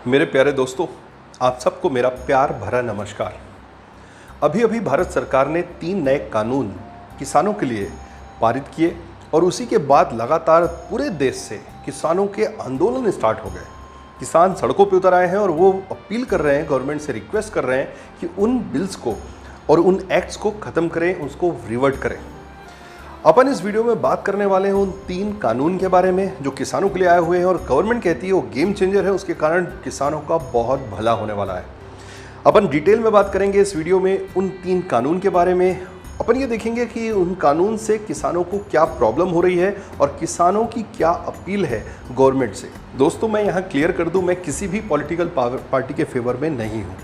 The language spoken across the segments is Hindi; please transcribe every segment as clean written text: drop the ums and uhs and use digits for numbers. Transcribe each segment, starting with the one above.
मेरे प्यारे दोस्तों, आप सबको मेरा प्यार भरा नमस्कार। अभी अभी भारत सरकार ने 3 नए कानून किसानों के लिए पारित किए और उसी के बाद लगातार पूरे देश से किसानों के आंदोलन स्टार्ट हो गए। किसान सड़कों पे उतर आए हैं और वो अपील कर रहे हैं, गवर्नमेंट से रिक्वेस्ट कर रहे हैं कि उन बिल्स को और उन एक्ट्स को ख़त्म करें, उसको रिवर्ट करें। अपन इस वीडियो में बात करने वाले हैं उन 3 कानून के बारे में जो किसानों के लिए आए हुए हैं और गवर्नमेंट कहती है वो गेम चेंजर है, उसके कारण किसानों का बहुत भला होने वाला है। अपन डिटेल में बात करेंगे इस वीडियो में उन 3 कानून के बारे में। अपन ये देखेंगे कि उन कानून से किसानों को क्या प्रॉब्लम हो रही है और किसानों की क्या अपील है गवर्नमेंट से। दोस्तों, मैं यहाँ क्लियर कर दूँ, मैं किसी भी पॉलिटिकल पार्टी के फेवर में नहीं हूँ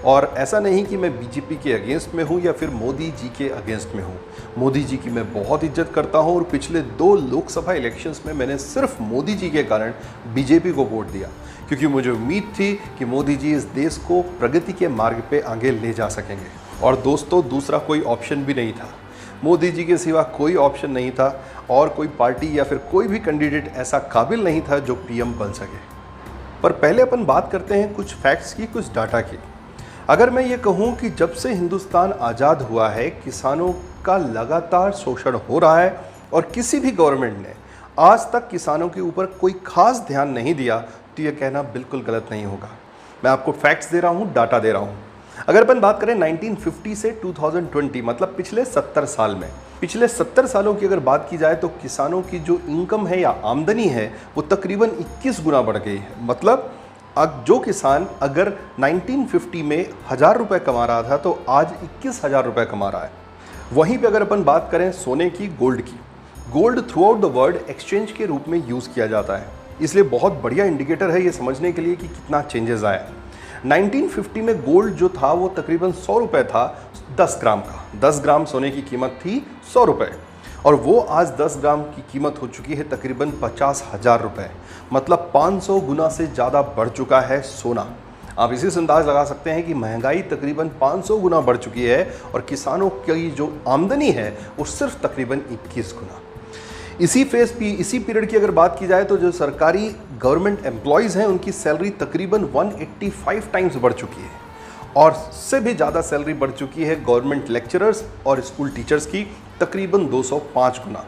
और ऐसा नहीं कि मैं बीजेपी के अगेंस्ट में हूँ या फिर मोदी जी के अगेंस्ट में हूँ। मोदी जी की मैं बहुत इज्जत करता हूँ और पिछले 2 लोकसभा इलेक्शंस में मैंने सिर्फ मोदी जी के कारण बीजेपी को वोट दिया, क्योंकि मुझे उम्मीद थी कि मोदी जी इस देश को प्रगति के मार्ग पे आगे ले जा सकेंगे। और दोस्तों, दूसरा कोई ऑप्शन भी नहीं था, मोदी जी के सिवा कोई ऑप्शन नहीं था और कोई पार्टी या फिर कोई भी कैंडिडेट ऐसा काबिल नहीं था जो पीएम बन सके। पर पहले अपन बात करते हैं कुछ फैक्ट्स की, कुछ डाटा की। अगर मैं ये कहूँ कि जब से हिंदुस्तान आज़ाद हुआ है किसानों का लगातार शोषण हो रहा है और किसी भी गवर्नमेंट ने आज तक किसानों के ऊपर कोई खास ध्यान नहीं दिया, तो ये कहना बिल्कुल गलत नहीं होगा। मैं आपको फैक्ट्स दे रहा हूँ, डाटा दे रहा हूँ। अगर अपन बात करें 1950 से 2020 मतलब पिछले 70 साल में, पिछले 70 सालों की अगर बात की जाए तो किसानों की जो इनकम है या आमदनी है वो तकरीबन 21 गुना बढ़ गई है। मतलब अब जो किसान अगर 1950 में 1000 रुपये कमा रहा था तो आज 21,000 रुपये कमा रहा है। वहीं पे अगर अपन बात करें सोने की, गोल्ड की, gold through out the world exchange के रूप में यूज़ किया जाता है, इसलिए बहुत बढ़िया इंडिकेटर है ये समझने के लिए कि कितना चेंजेस आया। 1950 में गोल्ड जो था वो तकरीबन 100 रुपये था 10 ग्राम का। 10 ग्राम सोने की कीमत थी 100 रुपये और वो आज 10 ग्राम की कीमत हो चुकी है तकरीबन 50,000 रुपये। मतलब 500 गुना से ज़्यादा बढ़ चुका है सोना। आप इसी से अंदाज़ लगा सकते हैं कि महंगाई तकरीबन 500 गुना बढ़ चुकी है और किसानों की जो आमदनी है वो सिर्फ तकरीबन 21 गुना। इसी पीरियड की अगर बात की जाए तो जो सरकारी गवर्नमेंट एम्प्लॉयज़ हैं उनकी सैलरी तकरीबन 185 टाइम्स बढ़ चुकी है और उससे भी ज़्यादा सैलरी बढ़ चुकी है गवर्नमेंट लेक्चरर्स और स्कूल टीचर्स की, तकरीबन 205 गुना।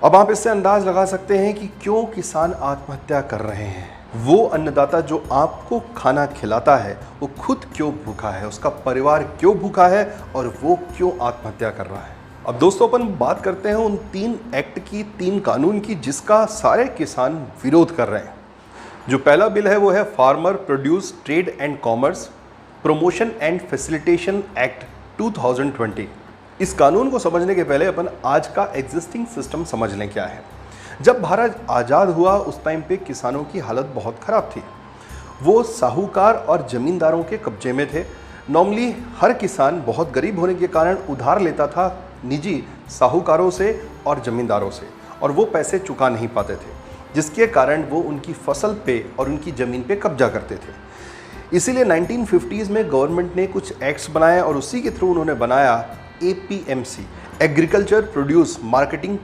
अब आप इससे अंदाज़ लगा सकते हैं कि क्यों किसान आत्महत्या कर रहे हैं। वो अन्नदाता जो आपको खाना खिलाता है वो खुद क्यों भूखा है, उसका परिवार क्यों भूखा है और वो क्यों आत्महत्या कर रहा है। अब दोस्तों, अपन बात करते हैं उन 3 एक्ट की, 3 कानून की जिसका सारे किसान विरोध कर रहे हैं। जो पहला बिल है वो है farmer produce trade and commerce promotion and facilitation act 2020। इस कानून को समझने के पहले अपन आज का एग्जिस्टिंग सिस्टम समझ लें क्या है। जब भारत आज़ाद हुआ उस टाइम पे किसानों की हालत बहुत ख़राब थी। वो साहूकार और ज़मींदारों के कब्जे में थे। नॉर्मली हर किसान बहुत गरीब होने के कारण उधार लेता था निजी साहूकारों से और ज़मींदारों से और वो पैसे चुका नहीं पाते थे, जिसके कारण वो उनकी फसल पे और उनकी ज़मीन पे कब्जा करते थे। इसीलिए 1950s में गवर्नमेंट ने कुछ एक्ट्स बनाए और उसी के थ्रू उन्होंने बनाया APMC, agriculture produce marketing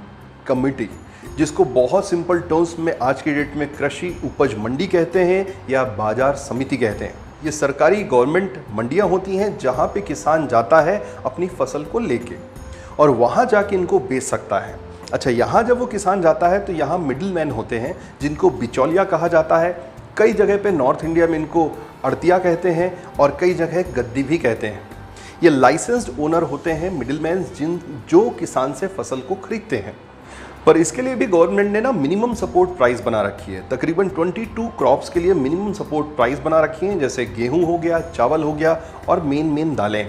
committee, जिसको बहुत सिंपल टर्म्स में आज की डेट में कृषि उपज मंडी कहते हैं या बाजार समिति कहते हैं। ये सरकारी गवर्नमेंट मंडियां होती हैं जहां पे किसान जाता है अपनी फसल को लेके और वहां जाके इनको बेच सकता है। अच्छा, यहाँ जब वो किसान जाता है तो यहाँ मिडिल मैन होते हैं जिनको बिचौलिया कहा जाता है। कई जगह पे नॉर्थ इंडिया में इनको अड़तिया कहते हैं और कई जगह गद्दी भी कहते हैं। ये लाइसेंस्ड ओनर होते हैं मिडिलमैन जो किसान से फसल को खरीदते हैं। पर इसके लिए भी गवर्नमेंट ने ना मिनिमम सपोर्ट प्राइस बना रखी है। तकरीबन 22 क्रॉप्स के लिए मिनिमम सपोर्ट प्राइस बना रखी है, जैसे गेहूं हो गया, चावल हो गया और मेन दालें।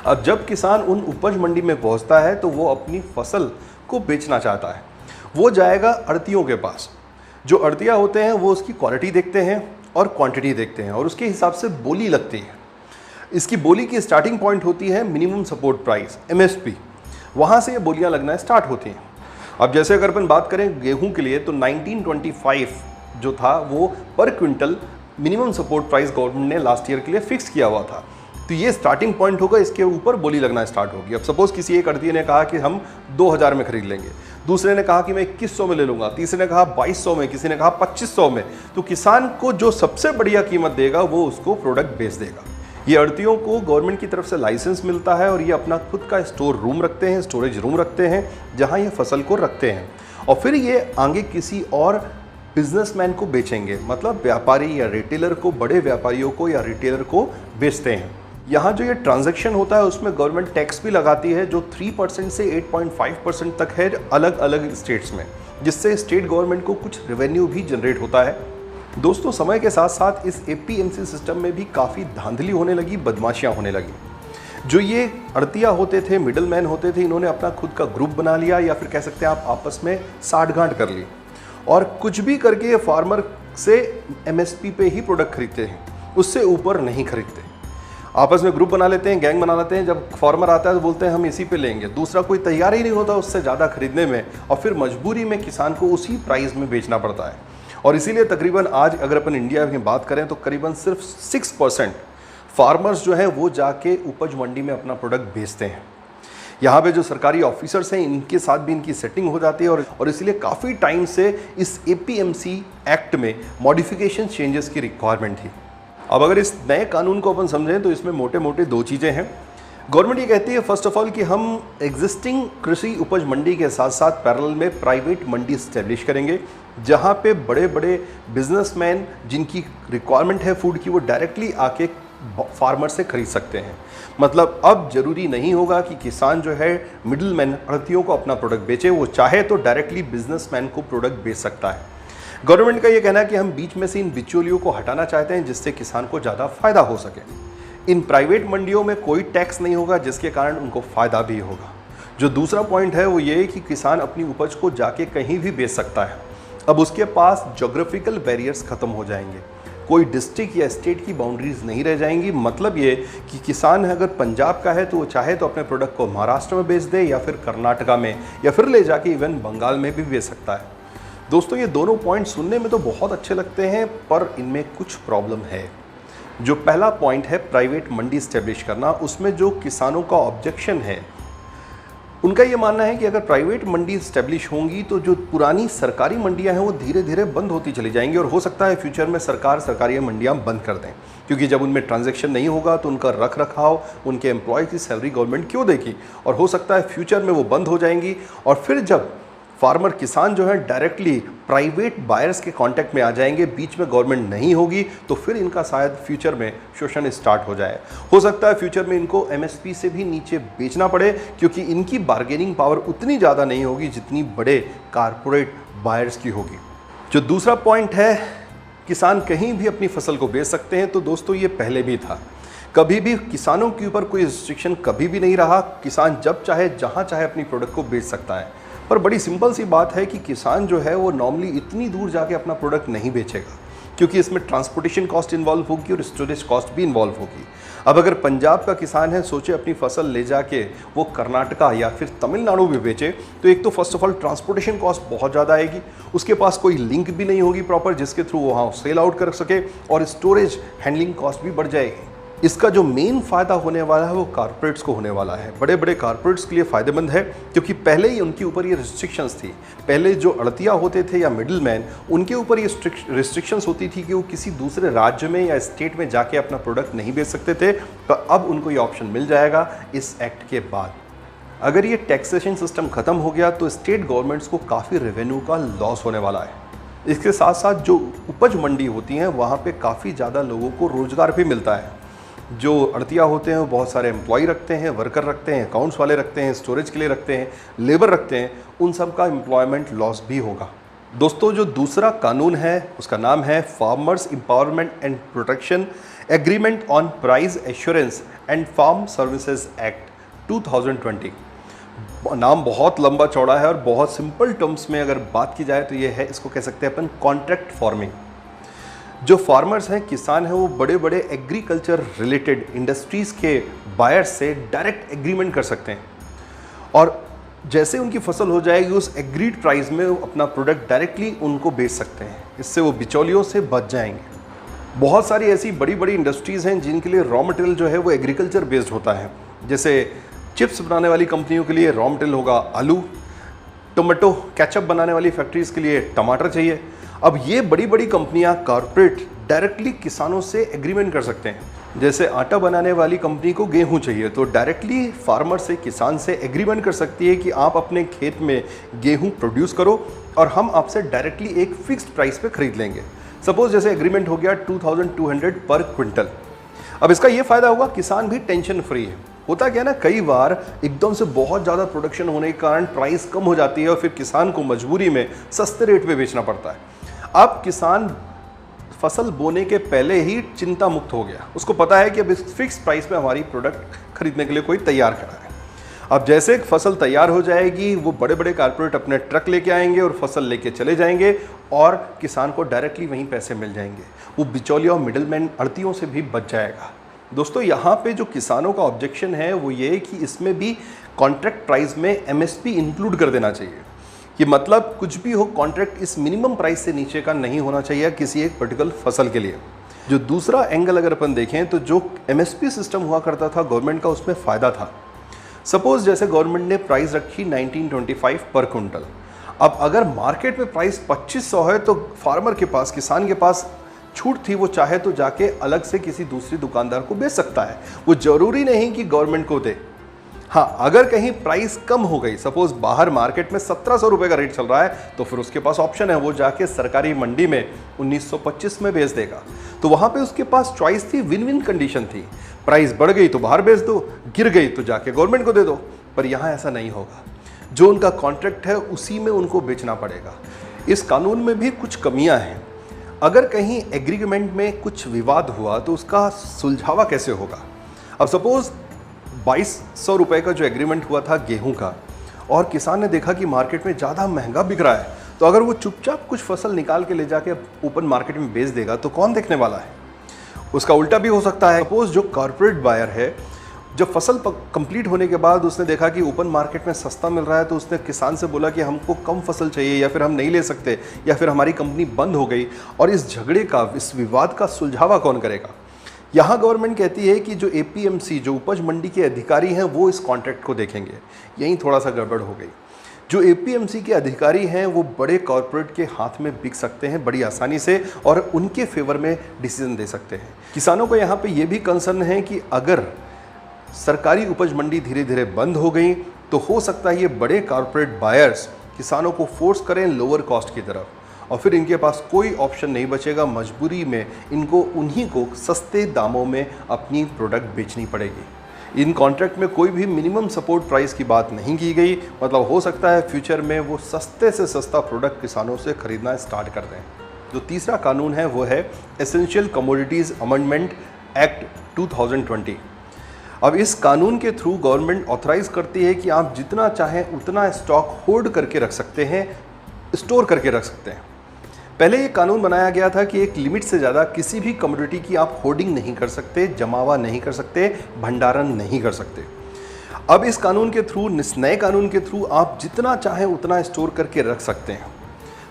अब जब किसान उन उपज मंडी में पहुंचता है तो वो अपनी फसल को बेचना चाहता है, वो जाएगा अड़तियों के पास। जो अड़तिया होते हैं वो उसकी क्वालिटी देखते हैं और क्वांटिटी देखते हैं और उसके हिसाब से बोली लगती है। इसकी बोली की स्टार्टिंग पॉइंट होती है मिनिमम सपोर्ट प्राइस MSP, वहाँ से ये बोलियाँ लगना स्टार्ट होती हैं। अब जैसे अगर अपन बात करें गेहूं के लिए तो 1925 जो था वो पर quintal minimum support price government ने लास्ट ईयर के लिए फिक्स किया हुआ था। तो ये स्टार्टिंग पॉइंट होगा, इसके ऊपर बोली लगना स्टार्ट होगी। अब सपोज किसी एक अड़तिये ने कहा कि हम 2000 में खरीद लेंगे, दूसरे ने कहा कि मैं 2100 में ले लूंगा, तीसरे ने कहा 2200 में, किसी ने कहा 2500 में। तो किसान को जो सबसे बढ़िया कीमत देगा वो उसको प्रोडक्ट बेच देगा। ये आढ़तियों को गवर्नमेंट की तरफ से लाइसेंस मिलता है और ये अपना खुद का स्टोर रूम रखते हैं, स्टोरेज रूम रखते हैं, जहां ये फसल को रखते हैं और फिर ये आगे किसी और बिजनेसमैन को बेचेंगे, मतलब व्यापारी या रिटेलर को, बड़े व्यापारियों को या रिटेलर को बेचते हैं। यहाँ जो ये ट्रांजैक्शन होता है उसमें गवर्नमेंट टैक्स भी लगाती है जो 3% से 8.5% तक है अलग अलग स्टेट्स में, जिससे स्टेट गवर्नमेंट को कुछ रेवेन्यू भी जनरेट होता है। दोस्तों, समय के साथ साथ इस एपीएमसी सिस्टम में भी काफ़ी धांधली होने लगी, बदमाशियाँ होने लगी। जो ये आढ़तिया होते थे, मिडल मैन होते थे, इन्होंने अपना खुद का ग्रुप बना लिया या फिर कह सकते हैं आप आपस में साठगांठ कर ली और कुछ भी करके ये फार्मर से एमएसपी पे ही प्रोडक्ट खरीदते हैं, उससे ऊपर नहीं खरीदते। आपस में ग्रुप बना लेते हैं, गैंग बना लेते हैं। जब फार्मर आता है तो बोलते हैं हम इसी पे लेंगे, दूसरा कोई तैयार ही नहीं होता उससे ज़्यादा खरीदने में और फिर मजबूरी में किसान को उसी प्राइस में बेचना पड़ता है। और इसीलिए तकरीबन आज अगर अपन इंडिया में बात करें तो करीबन सिर्फ 6% फार्मर्स जो हैं वो जाके उपज मंडी में अपना प्रोडक्ट बेचते हैं। यहाँ पे जो सरकारी ऑफिसर्स हैं इनके साथ भी इनकी सेटिंग हो जाती है और इसीलिए काफ़ी टाइम से इस एपीएमसी एक्ट में मॉडिफिकेशन चेंजेस की रिक्वायरमेंट थी। अब अगर इस नए कानून को अपन समझें तो इसमें मोटे मोटे दो चीज़ें हैं। गवर्नमेंट ये कहती है फर्स्ट ऑफ ऑल कि हम एग्जिस्टिंग कृषि उपज मंडी के साथ साथ पैरेलल में प्राइवेट मंडी इस्टेब्लिश करेंगे, जहाँ पे बड़े बड़े बिजनेसमैन जिनकी रिक्वायरमेंट है फूड की वो डायरेक्टली आके फार्मर से खरीद सकते हैं। मतलब अब जरूरी नहीं होगा कि किसान जो है मिडिल मैन आढ़तियों को अपना प्रोडक्ट बेचे, वो चाहे तो डायरेक्टली बिजनेसमैन को प्रोडक्ट बेच सकता है। गवर्नमेंट का ये कहना है कि हम बीच में से इन बिचौलियों को हटाना चाहते हैं जिससे किसान को ज़्यादा फायदा हो सके। इन प्राइवेट मंडियों में कोई टैक्स नहीं होगा जिसके कारण उनको फ़ायदा भी होगा। जो दूसरा पॉइंट है वो ये कि किसान अपनी उपज को जाके कहीं भी बेच सकता है। अब उसके पास जोग्राफिकल बैरियर्स ख़त्म हो जाएंगे, कोई डिस्ट्रिक्ट या स्टेट की बाउंड्रीज नहीं रह जाएंगी। मतलब ये कि किसान अगर पंजाब का है तो वो चाहे तो अपने प्रोडक्ट को महाराष्ट्र में बेच दे या फिर कर्नाटका में या फिर ले जाके इवन बंगाल में भी बेच सकता है। दोस्तों, ये दोनों पॉइंट सुनने में तो बहुत अच्छे लगते हैं पर इनमें कुछ प्रॉब्लम है। जो पहला पॉइंट है प्राइवेट मंडी इस्टेब्लिश करना, उसमें जो किसानों का ऑब्जेक्शन है उनका ये मानना है कि अगर प्राइवेट मंडी इस्टेब्लिश होंगी तो जो पुरानी सरकारी मंडियां हैं वो धीरे धीरे बंद होती चली जाएंगी और हो सकता है फ्यूचर में सरकारी मंडियां बंद कर दें, क्योंकि जब उनमें ट्रांजैक्शन नहीं होगा तो उनका रख रखाव, उनके एम्प्लॉय की सैलरी गवर्नमेंट क्यों देगी। और हो सकता है फ्यूचर में वो बंद हो जाएंगी और फिर जब फार्मर किसान जो है डायरेक्टली प्राइवेट बायर्स के कांटेक्ट में आ जाएंगे, बीच में गवर्नमेंट नहीं होगी, तो फिर इनका शायद फ्यूचर में शोषण स्टार्ट हो जाए। हो सकता है फ्यूचर में इनको एमएसपी से भी नीचे बेचना पड़े, क्योंकि इनकी बार्गेनिंग पावर उतनी ज़्यादा नहीं होगी जितनी बड़े कारपोरेट बायर्स की होगी। जो दूसरा पॉइंट है किसान कहीं भी अपनी फसल को बेच सकते हैं, तो दोस्तों ये पहले भी था। कभी भी किसानों के ऊपर कोई रिस्ट्रिक्शन कभी भी नहीं रहा। किसान जब चाहे जहाँ चाहे अपनी प्रोडक्ट को बेच सकता है। पर बड़ी सिंपल सी बात है कि किसान जो है वो नॉर्मली इतनी दूर जाके अपना प्रोडक्ट नहीं बेचेगा, क्योंकि इसमें ट्रांसपोर्टेशन कॉस्ट इन्वॉल्व होगी और स्टोरेज कॉस्ट भी इन्वॉल्व होगी। अब अगर पंजाब का किसान है, सोचे अपनी फसल ले जाके वो कर्नाटका या फिर तमिलनाडु भी बेचे, तो एक तो first of all transportation cost बहुत ज़्यादा आएगी, उसके पास कोई लिंक भी नहीं होगी प्रॉपर जिसके थ्रू वो वहाँ सेल आउट कर सके, और स्टोरेज हैंडलिंग कॉस्ट भी बढ़ जाएगी। इसका जो मेन फ़ायदा होने वाला है वो कारपोरेट्स को होने वाला है। बड़े बड़े कारपोरेट्स के लिए फ़ायदेमंद है, क्योंकि पहले ही उनके ऊपर ये रिस्ट्रिक्शंस थी। पहले जो आढ़तिया होते थे या मिडिल मैन, उनके ऊपर ये रिस्ट्रिक्शंस होती थी कि वो किसी दूसरे राज्य में या स्टेट में जाके अपना प्रोडक्ट नहीं बेच सकते थे। तो अब उनको ये ऑप्शन मिल जाएगा इस एक्ट के बाद। अगर ये टैक्सेशन सिस्टम ख़त्म हो गया तो स्टेट गवर्नमेंट्स को काफ़ी रेवेन्यू का लॉस होने वाला है। इसके साथ साथ जो उपज मंडी होती हैं वहाँ पर काफ़ी ज़्यादा लोगों को रोज़गार भी मिलता है। जो आढ़तिया होते हैं वो बहुत सारे एम्प्लॉय रखते हैं, वर्कर रखते हैं, अकाउंट्स वाले रखते हैं, स्टोरेज के लिए रखते हैं, लेबर रखते हैं, उन सब का एम्प्लॉयमेंट लॉस भी होगा। दोस्तों, जो दूसरा कानून है उसका नाम है farmers empowerment and protection agreement on price assurance and farm services act 2020। नाम बहुत लंबा चौड़ा है और बहुत सिंपल टर्म्स में अगर बात की जाए तो ये है, इसको कह सकते हैं अपन कॉन्ट्रैक्ट फार्मिंग। जो फार्मर्स हैं, किसान हैं, वो बड़े बड़े एग्रीकल्चर रिलेटेड इंडस्ट्रीज़ के बायर्स से डायरेक्ट एग्रीमेंट कर सकते हैं और जैसे उनकी फसल हो जाएगी उस एग्रीड प्राइस में अपना प्रोडक्ट डायरेक्टली उनको बेच सकते हैं। इससे वो बिचौलियों से बच जाएंगे। बहुत सारी ऐसी बड़ी बड़ी इंडस्ट्रीज़ हैं जिनके लिए रॉ मटेरियल जो है वो एग्रीकल्चर बेस्ड होता है। जैसे चिप्स बनाने वाली कंपनियों के लिए रॉ मटेरियल होगा आलू, टोमेटो केचप बनाने वाली फैक्ट्रीज के लिए टमाटर चाहिए। अब ये बड़ी बड़ी कंपनियां कॉर्पोरेट डायरेक्टली किसानों से एग्रीमेंट कर सकते हैं। जैसे आटा बनाने वाली कंपनी को गेहूं चाहिए तो डायरेक्टली फार्मर से, किसान से एग्रीमेंट कर सकती है कि आप अपने खेत में गेहूं प्रोड्यूस करो और हम आपसे डायरेक्टली एक फिक्स्ड प्राइस पे खरीद लेंगे। सपोज जैसे एग्रीमेंट हो गया 2200 पर क्विंटल। अब इसका ये फायदा होगा, किसान भी टेंशन फ्री है। होता क्या है ना, कई बार एकदम से बहुत ज़्यादा प्रोडक्शन होने के कारण प्राइस कम हो जाती है और फिर किसान को मजबूरी में सस्ते रेट पे बेचना पड़ता है। अब किसान फसल बोने के पहले ही चिंता मुक्त हो गया, उसको पता है कि अब इस फिक्स प्राइस पे हमारी प्रोडक्ट खरीदने के लिए कोई तैयार खड़ा है। अब जैसे फसल तैयार हो जाएगी, वो बड़े बड़े कारपोरेट अपने ट्रक लेके आएंगे और फसल लेके चले जाएंगे और किसान को डायरेक्टली वहीं पैसे मिल जाएंगे। वो बिचौलिया और मिडलमैन आड़तियों से भी बच जाएगा। दोस्तों, यहाँ पे जो किसानों का ऑब्जेक्शन है वो ये कि इसमें भी कॉन्ट्रैक्ट प्राइस में एमएसपी इंक्लूड कर देना चाहिए। कि मतलब कुछ भी हो, कॉन्ट्रैक्ट इस मिनिमम प्राइस से नीचे का नहीं होना चाहिए किसी एक पर्टिकुलर फसल के लिए। जो दूसरा एंगल अगर अपन देखें तो जो एमएसपी सिस्टम हुआ करता था गवर्नमेंट का, उसमें फ़ायदा था। सपोज जैसे गवर्नमेंट ने प्राइस रखी 1925 पर क्विंटल। अब अगर मार्केट में प्राइस 2500 है तो फार्मर के पास, किसान के पास छूट थी, वो चाहे तो जाके अलग से किसी दूसरी दुकानदार को बेच सकता है। वो ज़रूरी नहीं कि गवर्नमेंट को दे। हाँ, अगर कहीं प्राइस कम हो गई, सपोज बाहर मार्केट में 1700 रुपये का रेट चल रहा है, तो फिर उसके पास ऑप्शन है, वो जाके सरकारी मंडी में 1925 में बेच देगा। तो वहाँ पे उसके पास चॉइस थी, विन विन कंडीशन थी। प्राइस बढ़ गई तो बाहर बेच दो, गिर गई तो जाके गवर्नमेंट को दे दो। पर यहाँ ऐसा नहीं होगा, जो उनका कॉन्ट्रैक्ट है उसी में उनको बेचना पड़ेगा। इस कानून में भी कुछ कमियाँ हैं। अगर कहीं एग्रीमेंट में कुछ विवाद हुआ तो उसका सुलझावा कैसे होगा। अब सपोज 2200 रुपये का जो एग्रीमेंट हुआ था गेहूं का, और किसान ने देखा कि मार्केट में ज़्यादा महंगा बिक रहा है, तो अगर वो चुपचाप कुछ फसल निकाल के ले जाके ओपन मार्केट में बेच देगा तो कौन देखने वाला है। उसका उल्टा भी हो सकता है। सपोज जो कॉर्पोरेट बायर है, जब फसल कंप्लीट होने के बाद उसने देखा कि ओपन मार्केट में सस्ता मिल रहा है, तो उसने किसान से बोला कि हमको कम फसल चाहिए या फिर हम नहीं ले सकते या फिर हमारी कंपनी बंद हो गई। और इस झगड़े का, इस विवाद का सुलझावा कौन करेगा। यहाँ गवर्नमेंट कहती है कि जो एपीएमसी, जो उपज मंडी के अधिकारी हैं, वो इस कॉन्ट्रैक्ट को देखेंगे। यहीं थोड़ा सा गड़बड़ हो गई। जो एपीएमसी के अधिकारी हैं वो बड़े कॉर्पोरेट के हाथ में बिक सकते हैं बड़ी आसानी से और उनके फेवर में डिसीजन दे सकते हैं। किसानों को यहाँ पे ये भी कंसर्न है कि अगर सरकारी उपज मंडी धीरे धीरे बंद हो गई तो हो सकता है ये बड़े कॉर्पोरेट बायर्स किसानों को फोर्स करें लोअर कॉस्ट की तरफ, और फिर इनके पास कोई ऑप्शन नहीं बचेगा। मजबूरी में इनको उन्हीं को सस्ते दामों में अपनी प्रोडक्ट बेचनी पड़ेगी। इन कॉन्ट्रैक्ट में कोई भी मिनिमम सपोर्ट प्राइस की बात नहीं की गई। मतलब हो सकता है फ्यूचर में वो सस्ते से सस्ता प्रोडक्ट किसानों से खरीदना स्टार्ट कर दें। जो तीसरा कानून है वो है एसेंशियल कमोडिटीज़ अमेंडमेंट एक्ट 2020। अब इस कानून के थ्रू गवर्नमेंट ऑथराइज करती है कि आप जितना चाहें उतना स्टॉक होल्ड करके रख सकते हैं, स्टोर करके रख सकते हैं। पहले ये कानून बनाया गया था कि एक लिमिट से ज़्यादा किसी भी कमोडिटी की आप होर्डिंग नहीं कर सकते, जमावा नहीं कर सकते, भंडारण नहीं कर सकते। अब इस कानून के थ्रू, इस नए कानून के थ्रू आप जितना चाहें उतना स्टोर करके रख सकते हैं।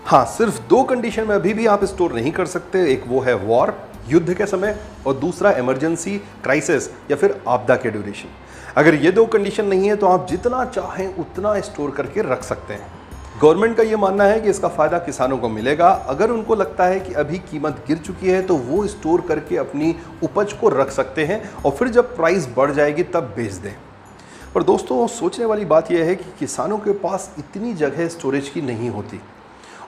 हाँ, सिर्फ दो कंडीशन में अभी भी आप स्टोर नहीं कर सकते। एक वो है वॉर, युद्ध के समय, और दूसरा इमरजेंसी, क्राइसिस या फिर आपदा के ड्यूरेशन। अगर ये दो कंडीशन नहीं है तो आप जितना चाहें उतना स्टोर करके रख सकते हैं। गवर्नमेंट का ये मानना है कि इसका फ़ायदा किसानों को मिलेगा। अगर उनको लगता है कि अभी कीमत गिर चुकी है तो वो स्टोर करके अपनी उपज को रख सकते हैं और फिर जब प्राइस बढ़ जाएगी तब बेच दें। पर दोस्तों, सोचने वाली बात यह है कि किसानों के पास इतनी जगह स्टोरेज की नहीं होती,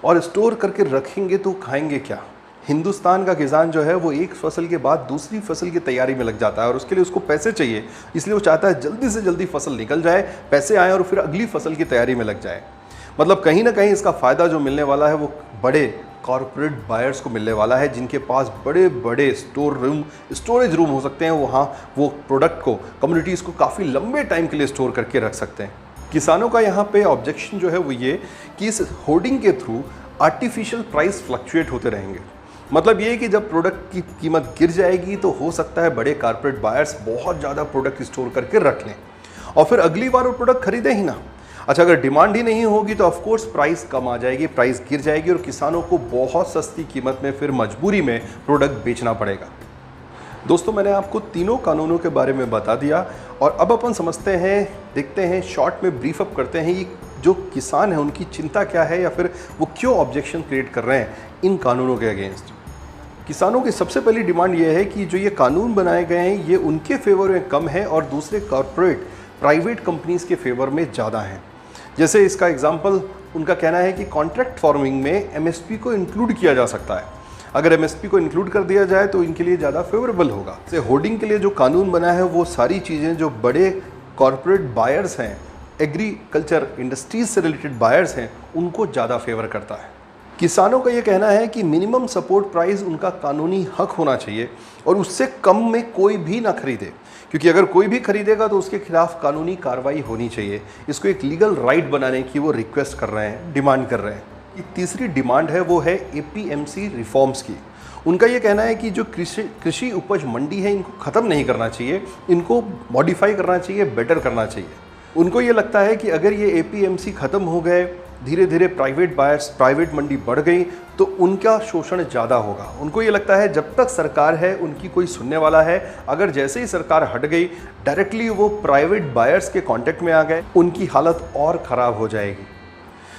और स्टोर करके रखेंगे तो खाएंगे क्या। हिंदुस्तान का किसान जो है वो एक फसल के बाद दूसरी फसल की तैयारी में लग जाता है और उसके लिए उसको पैसे चाहिए, इसलिए वो चाहता है जल्दी से जल्दी फसल निकल जाए, पैसे आए और फिर अगली फसल की तैयारी में लग जाए। मतलब कहीं ना कहीं इसका फ़ायदा जो मिलने वाला है वो बड़े कॉर्पोरेट बायर्स को मिलने वाला है, जिनके पास बड़े बड़े स्टोरेज रूम हो सकते हैं। वहाँ वो प्रोडक्ट को, कम्युनिटीज़ को काफ़ी लंबे टाइम के लिए स्टोर करके रख सकते हैं। किसानों का यहाँ पे ऑब्जेक्शन जो है वो ये कि इस होर्डिंग के थ्रू आर्टिफिशियल प्राइस फ्लक्चुएट होते रहेंगे। मतलब ये कि जब प्रोडक्ट की कीमत गिर जाएगी तो हो सकता है बड़े कॉर्पोरेट बायर्स बहुत ज़्यादा प्रोडक्ट स्टोर करके रख लें और फिर अगली बार वो प्रोडक्ट खरीदें ही ना। अच्छा, अगर डिमांड ही नहीं होगी तो ऑफकोर्स प्राइस कम आ जाएगी, प्राइस गिर जाएगी और किसानों को बहुत सस्ती कीमत में फिर मजबूरी में प्रोडक्ट बेचना पड़ेगा। दोस्तों, मैंने आपको तीनों कानूनों के बारे में बता दिया और अब अपन समझते हैं, देखते हैं, शॉर्ट में ब्रीफ अप करते हैं ये जो किसान हैं उनकी चिंता क्या है या फिर वो क्यों ऑब्जेक्शन क्रिएट कर रहे हैं इन कानूनों के अगेंस्ट। किसानों की सबसे पहली डिमांड ये है कि जो ये कानून बनाए गए हैं ये उनके फेवर में कम है और दूसरे कॉरपोरेट प्राइवेट कंपनीज के फेवर में ज़्यादा हैं। जैसे इसका एग्जांपल उनका कहना है कि कॉन्ट्रैक्ट फार्मिंग में एमएसपी को इंक्लूड किया जा सकता है। अगर एमएसपी को इंक्लूड कर दिया जाए तो इनके लिए ज़्यादा फेवरेबल होगा। जैसे होर्डिंग के लिए जो कानून बना है वो सारी चीज़ें जो बड़े कॉरपोरेट बायर्स हैं, एग्रीकल्चर इंडस्ट्रीज से रिलेटेड बायर्स हैं, उनको ज़्यादा फेवर करता है। किसानों का ये कहना है कि मिनिमम सपोर्ट प्राइस उनका कानूनी हक होना चाहिए और उससे कम में कोई भी ना खरीदे, क्योंकि अगर कोई भी खरीदेगा तो उसके खिलाफ कानूनी कार्रवाई होनी चाहिए। इसको एक लीगल राइट बनाने की वो रिक्वेस्ट कर रहे हैं, डिमांड कर रहे हैं। ये तीसरी डिमांड है वो है एपीएमसी रिफॉर्म्स की। उनका ये कहना है कि जो कृषि उपज मंडी है इनको ख़त्म नहीं करना चाहिए, इनको मॉडिफाई करना चाहिए, बेटर करना चाहिए। उनको ये लगता है कि अगर ये एपीएमसी ख़त्म हो गए, धीरे धीरे प्राइवेट बायर्स, प्राइवेट मंडी बढ़ गई तो उनका शोषण ज़्यादा होगा। उनको ये लगता है जब तक सरकार है उनकी कोई सुनने वाला है, अगर जैसे ही सरकार हट गई डायरेक्टली वो प्राइवेट बायर्स के कांटेक्ट में आ गए, उनकी हालत और ख़राब हो जाएगी।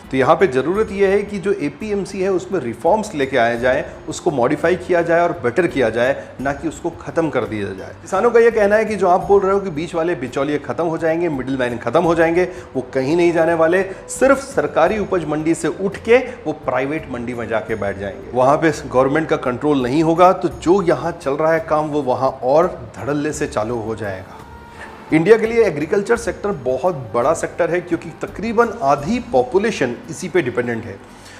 तो यहाँ पे ज़रूरत यह है कि जो एपीएमसी है उसमें रिफॉर्म्स लेके आए जाएँ, उसको मॉडिफाई किया जाए और बेटर किया जाए, ना कि उसको ख़त्म कर दिया जाए। किसानों का ये कहना है कि जो आप बोल रहे हो कि बीच वाले बिचौलिए ख़त्म हो जाएंगे, मिडिल मैन ख़त्म हो जाएंगे, वो कहीं नहीं जाने वाले। सिर्फ सरकारी उपज मंडी से उठ के वो प्राइवेट मंडी में जाके बैठ जाएंगे। वहाँ पे गवर्नमेंट का कंट्रोल नहीं होगा तो जो यहाँ चल रहा है काम वो वहाँ और धड़ल्ले से चालू हो जाएगा। इंडिया के लिए एग्रीकल्चर सेक्टर बहुत बड़ा सेक्टर है क्योंकि तकरीबन आधी पॉपुलेशन इसी पे डिपेंडेंट है।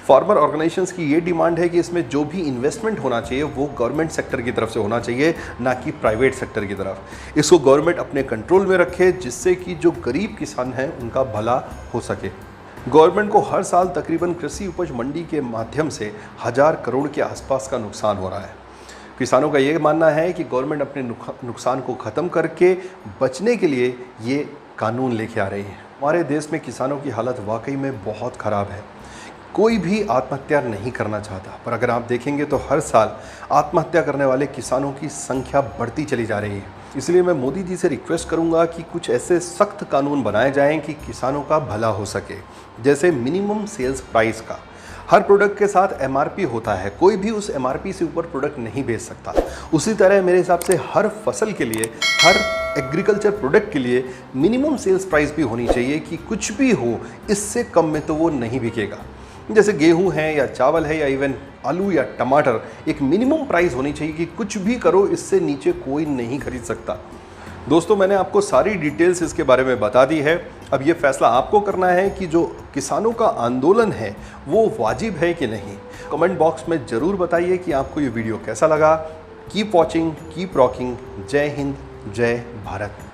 फार्मर ऑर्गेनाइजेशंस की ये डिमांड है कि इसमें जो भी इन्वेस्टमेंट होना चाहिए वो गवर्नमेंट सेक्टर की तरफ से होना चाहिए, ना कि प्राइवेट सेक्टर की तरफ। इसको गवर्नमेंट अपने कंट्रोल में रखे जिससे कि जो गरीब किसान हैं उनका भला हो सके। गवर्नमेंट को हर साल तकरीबन कृषि उपज मंडी के माध्यम से 1000 करोड़ के आसपास का नुकसान हो रहा है। किसानों का ये मानना है कि गवर्नमेंट अपने नुकसान को ख़त्म करके बचने के लिए ये कानून लेके आ रही है। हमारे देश में किसानों की हालत वाकई में बहुत ख़राब है। कोई भी आत्महत्या नहीं करना चाहता, पर अगर आप देखेंगे तो हर साल आत्महत्या करने वाले किसानों की संख्या बढ़ती चली जा रही है। इसलिए मैं मोदी जी से रिक्वेस्ट करूंगा कि कुछ ऐसे सख्त कानून बनाए जाएं कि किसानों का भला हो सके। जैसे मिनिमम सेल्स प्राइस का, हर प्रोडक्ट के साथ एमआरपी होता है, कोई भी उस एमआरपी से ऊपर प्रोडक्ट नहीं बेच सकता। उसी तरह मेरे हिसाब से हर फसल के लिए, हर एग्रीकल्चर प्रोडक्ट के लिए मिनिमम सेल्स प्राइस भी होनी चाहिए कि कुछ भी हो इससे कम में तो वो नहीं बिकेगा। जैसे गेहूं है या चावल है या इवन आलू या टमाटर, एक मिनिमम प्राइस होनी चाहिए कि कुछ भी करो इससे नीचे कोई नहीं खरीद सकता। दोस्तों, मैंने आपको सारी डिटेल्स इसके बारे में बता दी है। अब ये फैसला आपको करना है कि जो किसानों का आंदोलन है वो वाजिब है कि नहीं। कमेंट बॉक्स में ज़रूर बताइए कि आपको ये वीडियो कैसा लगा। Keep watching, keep rocking. जय हिंद, जय भारत।